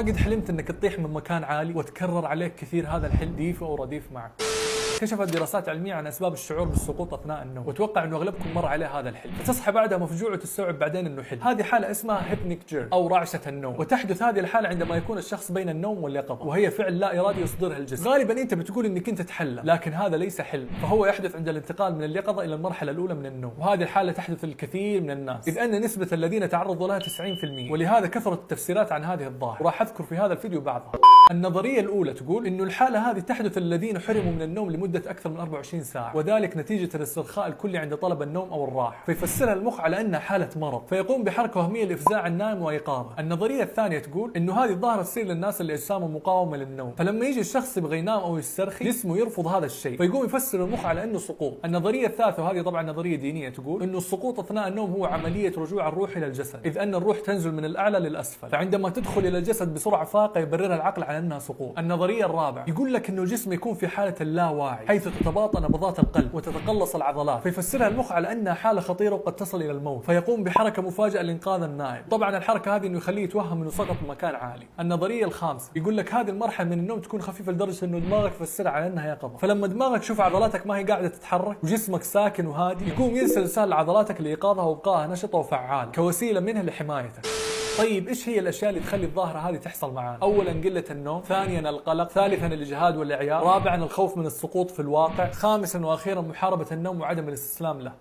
قد حلمت انك تطيح من مكان عالي وتكرر عليك كثير هذا الحلم رديف او رديف معك. كشفت دراسات علمية عن أسباب الشعور بالسقوط أثناء النوم، وأتوقع أنه أغلبكم مر عليه هذا الحلم، فتصحى بعدها مفجوع وتستوعب بعدين أنه حلم. هذه حالة اسمها هيبنيك جير أو رعشة النوم، وتحدث هذه الحالة عندما يكون الشخص بين النوم واليقظة، وهي فعل لا إرادي يصدرها الجسم. غالبا أنت بتقول أنك أنت تحلم، لكن هذا ليس حلم، فهو يحدث عند الانتقال من اليقظة إلى المرحلة الأولى من النوم، وهذه الحالة تحدث للكثير من الناس، إذ أن نسبة الذين تعرضوا لها 90%، ولهذا كثرت التفسيرات عن هذه الظاهرة، وراح أذكر في هذا الفيديو بعضها. النظرية الأولى تقول إنه الحالة هذه تحدث للذين حرموا من النوم لمدة أكثر من 24 ساعة، وذلك نتيجة الاسترخاء الكلي عند طلب النوم أو الراحة، فيفسرها المخ على أنها حالة مرض، فيقوم بحركة وهمية لإفزاع النائم وإيقاظه. النظرية الثانية تقول إنه هذه الظاهرة تصير للناس اللي أجسامهم مقاومة للنوم، فلما يجي الشخص يبغى ينام أو يسترخي جسمه يرفض هذا الشيء، فيقوم يفسر المخ على أنه سقوط. النظرية الثالثة، وهذه طبعا نظرية دينية، تقول إنه السقوط أثناء النوم هو عملية رجوع الروح إلى الجسد، إذ أن الروح تنزل من الأعلى للأسفل، فعندما تدخل إلى الجسد بسرعة فائقة يبررها العقل على أنها سقوط. النظرية الرابعة يقول لك إنه الجسم يكون في حالة اللاواعي، حيث تتباطأ نبضات القلب وتتقلص العضلات، فيفسرها المخ على أنها حالة خطيرة وقد تصل إلى الموت، فيقوم بحركة مفاجئة لإنقاذ النائم. طبعا الحركة هذه إنه يخليه يتوهم إنه سقط من مكان عالي. النظرية الخامسة يقول لك هذه المرحلة من النوم تكون خفيفة لدرجة إنه دماغك يفسرها على أنها يقظة، فلما دماغك يشوف عضلاتك ما هي قاعدة تتحرك وجسمك ساكن وهادي، يقوم يرسل رسالة لعضلاتك لإيقاظها وإبقائها نشطة وفعالة كوسيلة منها لحمايتك. طيب ايش هي الاشياء اللي تخلي الظاهره هذه تحصل معانا؟ اولا قله النوم، ثانيا القلق، ثالثا الاجهاد والاعياء، رابعا الخوف من السقوط في الواقع، خامسا واخيرا محاربه النوم وعدم الاستسلام له.